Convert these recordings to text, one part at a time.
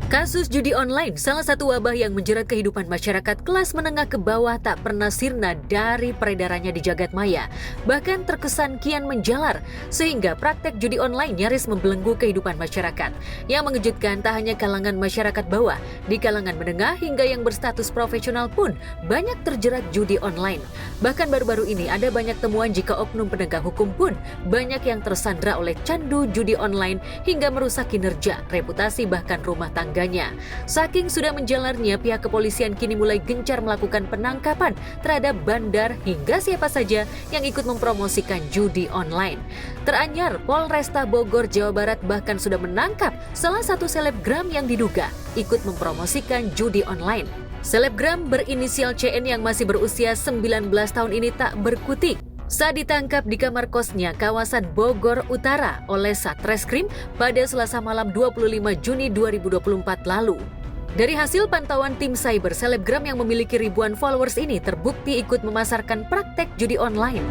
Kasus judi online, salah satu wabah yang menjerat kehidupan masyarakat kelas menengah ke bawah tak pernah sirna dari peredarannya di jagat maya. Bahkan terkesan kian menjalar, sehingga praktek judi online nyaris membelenggu kehidupan masyarakat. Yang mengejutkan tak hanya kalangan masyarakat bawah, di kalangan menengah hingga yang berstatus profesional pun banyak terjerat judi online. Bahkan baru-baru ini ada banyak temuan jika oknum penegak hukum pun banyak yang tersandra oleh candu judi online hingga merusak kinerja, reputasi bahkan rumah tangga. Saking sudah menjalarnya, pihak kepolisian kini mulai gencar melakukan penangkapan terhadap bandar hingga siapa saja yang ikut mempromosikan judi online. Teranyar, Polresta Bogor, Jawa Barat bahkan sudah menangkap salah satu selebgram yang diduga ikut mempromosikan judi online. Selebgram berinisial CN yang masih berusia 19 tahun ini tak berkutik saat ditangkap di kamar kosnya kawasan Bogor Utara oleh Satreskrim pada Selasa malam 25 Juni 2024 lalu. Dari hasil pantauan tim cyber, selebgram yang memiliki ribuan followers ini terbukti ikut memasarkan praktek judi online.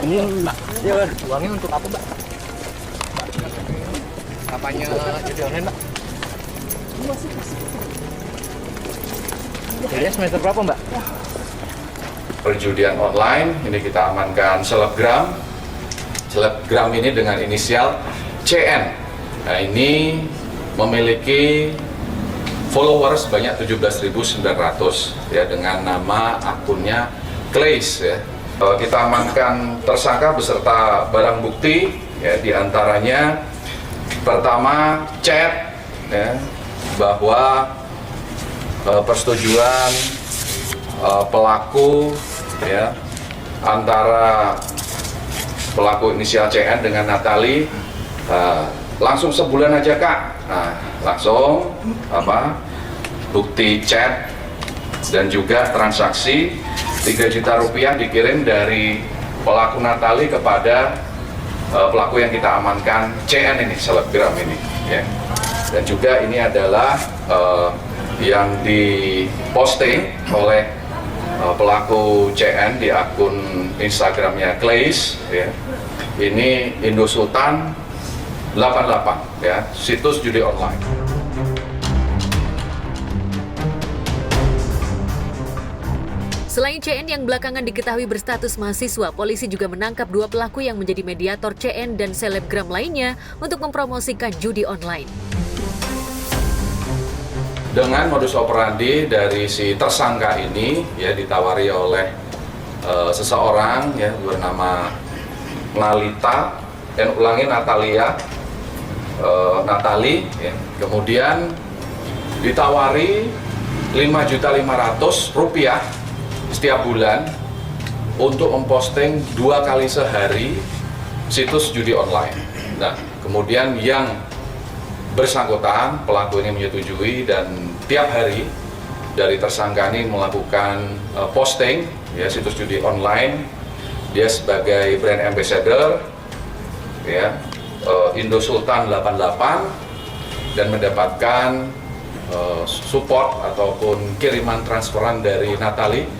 Ini Mbak, ya, uangnya untuk apa Mbak? Apanya judi online Mbak? Jadi semester berapa Mbak? Perjudian online, ini kita amankan selebgram. Selebgram ini dengan inisial CN. Nah, ini memiliki followers sebanyak 17.900 ya, dengan nama akunnya Clays ya. Kita amankan tersangka beserta barang bukti ya, diantaranya pertama chat ya, bahwa persetujuan pelaku ya antara pelaku inisial CN dengan Natali, langsung sebulan aja Kak. Nah, langsung bukti chat dan juga transaksi 3 juta rupiah dikirim dari pelaku Natali kepada pelaku yang kita amankan CN ini, selebgram ini ya. Dan juga ini adalah yang diposting oleh pelaku CN di akun Instagramnya Clays ya. Ini Indo Sultan 88 ya, situs judi online. Selain CN yang belakangan diketahui berstatus mahasiswa, polisi juga menangkap 2 pelaku yang menjadi mediator CN dan selebgram lainnya untuk mempromosikan judi online. Dengan modus operandi dari si tersangka ini ya, ditawari oleh seseorang ya bernama Nalita, dan ulangi Natalia, Natali ya. Kemudian ditawari 5.500.000 rupiah setiap bulan untuk memposting 2 kali sehari situs judi online. Nah, kemudian yang bersangkutan pelaku ini menyetujui dan tiap hari dari tersangka ini melakukan posting ya situs judi online. Dia sebagai brand ambassador ya, Indo Sultan 88, dan mendapatkan support ataupun kiriman transferan dari Natali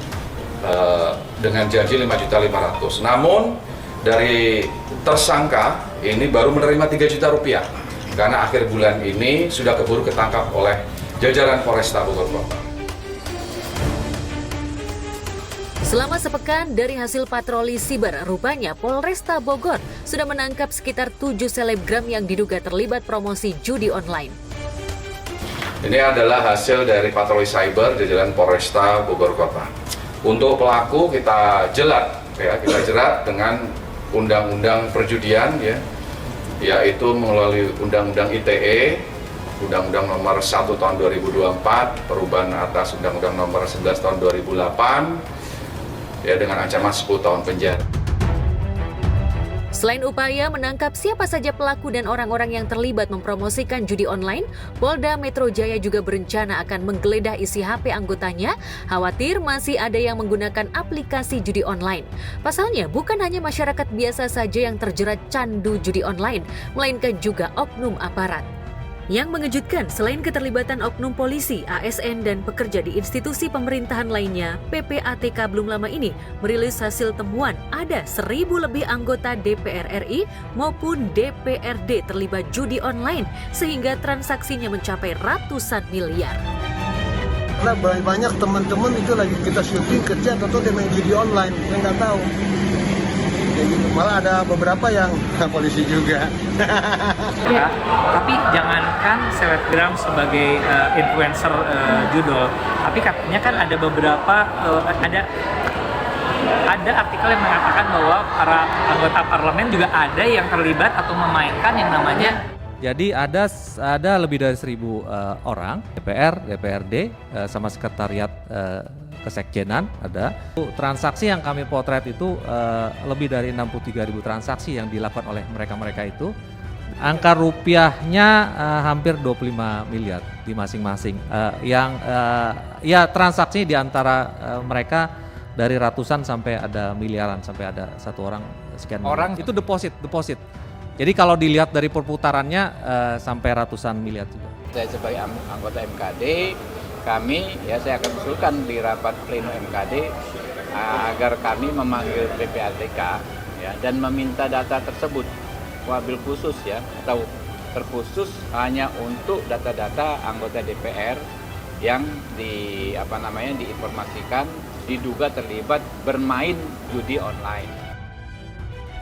dengan janji 5.500.000. Namun dari tersangka ini baru menerima 3 juta rupiah karena akhir bulan ini sudah keburu ketangkap oleh jajaran Polresta Bogor Kota. Selama sepekan dari hasil patroli siber, rupanya Polresta Bogor sudah menangkap sekitar 7 selebgram yang diduga terlibat promosi judi online. Ini adalah hasil dari patroli cyber jajaran Polresta Bogor Kota. Untuk pelaku kita jerat dengan undang-undang perjudian ya, yaitu melalui Undang-Undang ITE, Undang-Undang Nomor 1 Tahun 2024, perubahan atas Undang-Undang Nomor 11 Tahun 2008, ya, dengan ancaman 10 tahun penjara. Selain upaya menangkap siapa saja pelaku dan orang-orang yang terlibat mempromosikan judi online, Polda Metro Jaya juga berencana akan menggeledah isi HP anggotanya, khawatir masih ada yang menggunakan aplikasi judi online. Pasalnya, bukan hanya masyarakat biasa saja yang terjerat candu judi online, melainkan juga oknum aparat. Yang mengejutkan, selain keterlibatan oknum polisi, ASN, dan pekerja di institusi pemerintahan lainnya, PPATK belum lama ini merilis hasil temuan ada 1.000 lebih anggota DPR RI maupun DPRD terlibat judi online sehingga transaksinya mencapai ratusan miliar. Karena banyak teman-teman itu lagi kita syuting kerja atau dia main judi online, saya nggak tahu. Ya gitu. Malah ada beberapa yang polisi juga. Ya, tapi jangankan selebgram sebagai influencer judul, tapi katanya kan ada beberapa ada artikel yang mengatakan bahwa para anggota parlemen juga ada yang terlibat atau memainkan yang namanya. Jadi ada lebih dari 1.000 orang DPR, DPRD sama sekretariat kesekjenan ada. Transaksi yang kami potret itu lebih dari 63.000 transaksi yang dilakukan oleh mereka-mereka itu. Angka rupiahnya hampir 25 miliar di masing-masing. Ya transaksi di antara mereka dari ratusan sampai ada miliaran, sampai ada satu orang sekian miliar. Itu deposit. Jadi kalau dilihat dari perputarannya sampai ratusan miliar juga. Saya sebagai anggota MKD, saya akan usulkan di rapat pleno MKD agar kami memanggil PPATK ya, dan meminta data tersebut wabil khusus ya, atau terkhusus hanya untuk data-data anggota DPR yang diinformasikan diduga terlibat bermain judi online.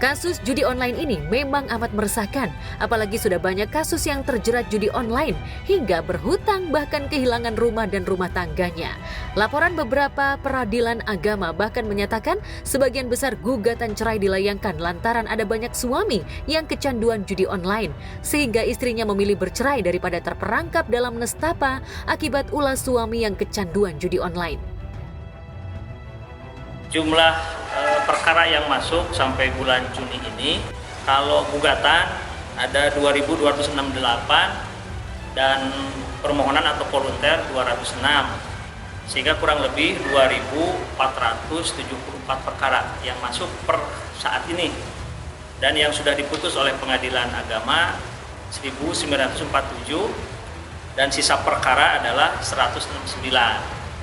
Kasus judi online ini memang amat meresahkan, apalagi sudah banyak kasus yang terjerat judi online hingga berhutang bahkan kehilangan rumah dan rumah tangganya. Laporan beberapa peradilan agama bahkan menyatakan sebagian besar gugatan cerai dilayangkan lantaran ada banyak suami yang kecanduan judi online, sehingga istrinya memilih bercerai daripada terperangkap dalam nestapa akibat ulah suami yang kecanduan judi online. Jumlah perkara yang masuk sampai bulan Juni ini, kalau gugatan ada 2.268 dan permohonan atau volunteer 206, sehingga kurang lebih 2.474 perkara yang masuk per saat ini, dan yang sudah diputus oleh pengadilan agama 1.947 dan sisa perkara adalah 169.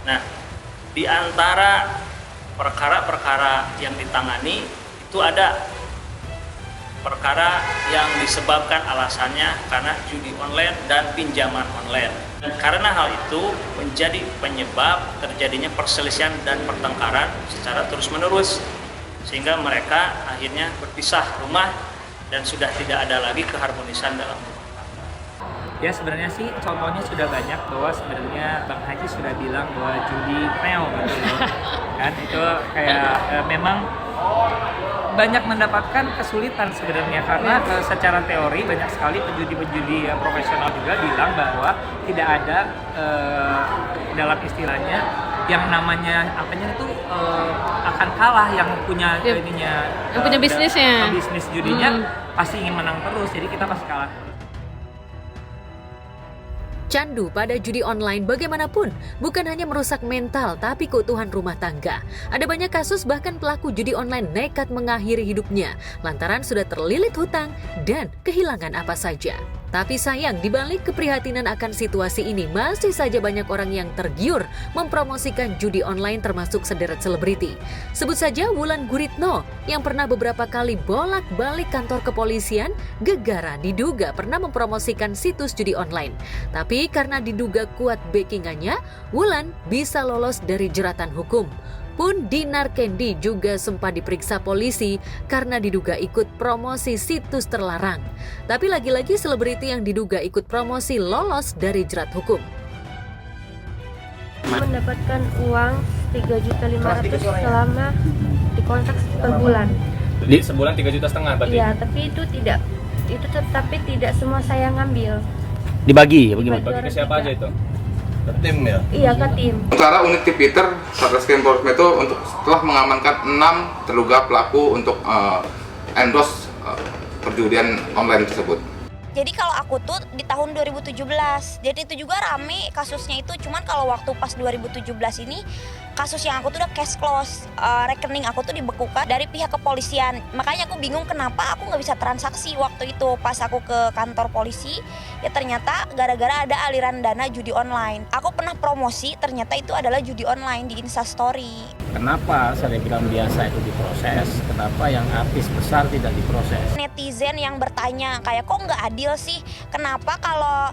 Nah, di antara perkara-perkara yang ditangani itu ada perkara yang disebabkan alasannya karena judi online dan pinjaman online. Dan karena hal itu menjadi penyebab terjadinya perselisihan dan pertengkaran secara terus-menerus, sehingga mereka akhirnya berpisah rumah dan sudah tidak ada lagi keharmonisan dalam rumah. Ya sebenarnya sih contohnya sudah banyak, bahwa sebenarnya Bang Haji sudah bilang bahwa judi neo gitu kan, itu kayak memang banyak mendapatkan kesulitan sebenarnya, karena secara teori banyak sekali penjudi-penjudi profesional juga bilang bahwa tidak ada dalam istilahnya yang namanya akan kalah yang punya ininya, yang punya bisnisnya, bisnis judinya pasti ingin menang terus, jadi kita pasti kalah. Candu pada judi online bagaimanapun bukan hanya merusak mental tapi keutuhan rumah tangga. Ada banyak kasus bahkan pelaku judi online nekat mengakhiri hidupnya lantaran sudah terlilit hutang dan kehilangan apa saja. Tapi sayang, dibalik keprihatinan akan situasi ini, masih saja banyak orang yang tergiur mempromosikan judi online termasuk sederet selebriti. Sebut saja Wulan Guritno yang pernah beberapa kali bolak-balik kantor kepolisian gegara diduga pernah mempromosikan situs judi online. Tapi karena diduga kuat backingannya, Wulan bisa lolos dari jeratan hukum. Pun Dinar Kendi juga sempat diperiksa polisi karena diduga ikut promosi situs terlarang. Tapi lagi-lagi selebriti yang diduga ikut promosi lolos dari jerat hukum. Mendapatkan uang 3.500.000 selama dikontrak per bulan. Di sebulan 3,5 juta berarti? Iya, tapi tidak semua saya ngambil. Dibagi ya bagaimana? Bagi ke siapa aja itu? Ke tim ya? Iya, ke tim. Sementara unit Tipiter Satreskrim Polres Metro telah mengamankan 6 terduga pelaku untuk endorse perjudian online tersebut. Jadi kalau aku tuh di tahun 2017, jadi itu juga rame kasusnya itu, cuman kalau waktu pas 2017 ini kasus yang aku tuh udah cash close, rekening aku tuh dibekukan dari pihak kepolisian. Makanya aku bingung kenapa aku nggak bisa transaksi waktu itu pas aku ke kantor polisi. Ya ternyata gara-gara ada aliran dana judi online. Aku pernah promosi, ternyata itu adalah judi online di Instastory. Kenapa selebgram biasa itu diproses, kenapa yang artis besar tidak diproses? Netizen yang bertanya kayak kok nggak adil sih, kenapa kalau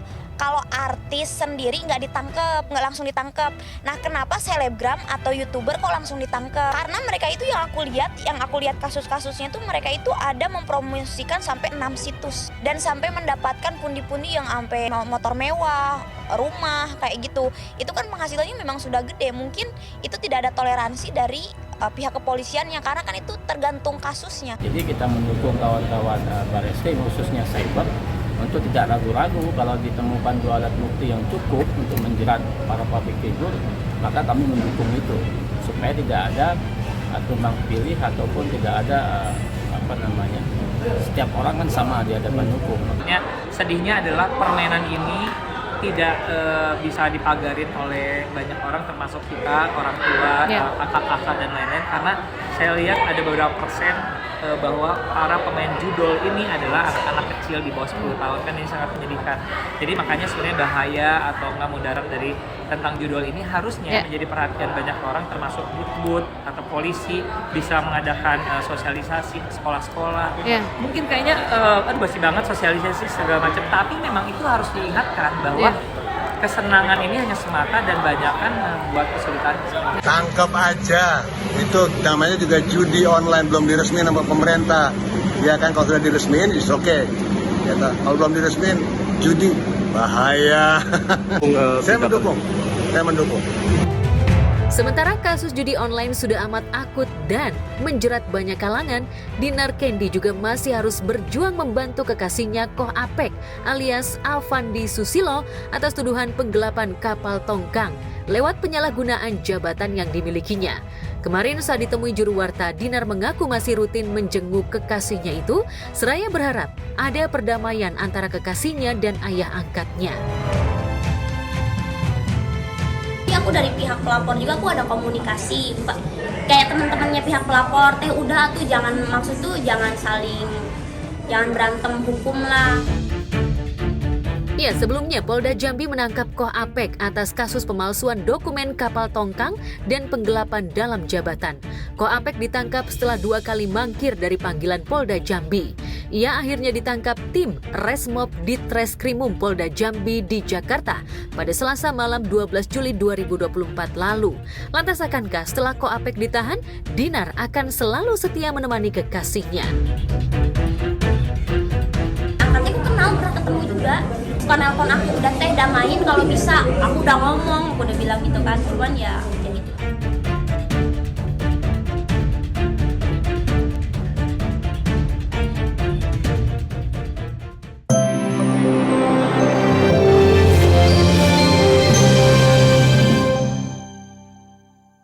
artis sendiri nggak langsung ditangkap. Nah, kenapa selebgram atau youtuber kok langsung ditangkap? Karena mereka itu yang aku lihat kasus-kasusnya tuh mereka itu ada mempromosikan sampai 6 situs dan sampai mendapatkan pundi-pundi yang sampai motor mewah, rumah kayak gitu. Itu kan penghasilannya memang sudah gede. Mungkin itu tidak ada toleransi dari pihak kepolisiannya karena kan itu tergantung kasusnya. Jadi kita mendukung kawan-kawan Bareskrim khususnya cyber untuk tidak ragu-ragu kalau ditemukan 2 alat bukti yang cukup untuk menjerat para public figure, maka kami mendukung itu supaya tidak ada tumbang pilih ataupun tidak ada setiap orang kan sama di hadapan hukum. Sedihnya adalah permainan ini tidak bisa dipagarin oleh banyak orang termasuk kita, orang tua, kakak-kakak dan lain-lain karena saya lihat ada beberapa persen bahwa para pemain judol ini adalah anak-anak kecil di bawah 10 tahun kan ini sangat menyedihkan. Jadi makanya sebenarnya bahaya atau nggak mudarat dari tentang judol ini harusnya menjadi perhatian banyak orang termasuk but atau polisi bisa mengadakan sosialisasi ke sekolah-sekolah. Mungkin kayaknya basi banget sosialisasi segala macam, tapi memang itu harus diingatkan bahwa kesenangan ini hanya semata dan banyakan membuat kesulitan. Tangkap aja, itu namanya juga judi online, belum diresmiin sama pemerintah. Ya kan, kalau sudah diresmiin, is okay. Ya, kalau belum diresmiin, judi bahaya. Saya mendukung. Sementara kasus judi online sudah amat akut dan menjerat banyak kalangan, Dinar Kendi juga masih harus berjuang membantu kekasihnya Koh Apek alias Avandi Susilo atas tuduhan penggelapan kapal tongkang lewat penyalahgunaan jabatan yang dimilikinya. Kemarin saat ditemui juru warta, Dinar mengaku masih rutin menjenguk kekasihnya itu, seraya berharap ada perdamaian antara kekasihnya dan ayah angkatnya. Aku dari pihak pelapor juga aku ada komunikasi kayak teman-temannya pihak pelapor udah tuh jangan berantem hukum lah. Ya, sebelumnya Polda Jambi menangkap Koh Apek atas kasus pemalsuan dokumen kapal tongkang dan penggelapan dalam jabatan. Koh Apek ditangkap setelah 2 kali mangkir dari panggilan Polda Jambi. Ia akhirnya ditangkap tim Resmob Ditreskrimum Polda Jambi di Jakarta pada Selasa malam 12 Juli 2024 lalu. Lantas akankah setelah Koh Apek ditahan, Dinar akan selalu setia menemani kekasihnya? Angkatnya aku kenal, pernah ketemu juga. Suka nelpon aku, udah teh, udah main, kalau bisa. Aku udah ngomong, aku udah bilang gitu kan. Cuman ya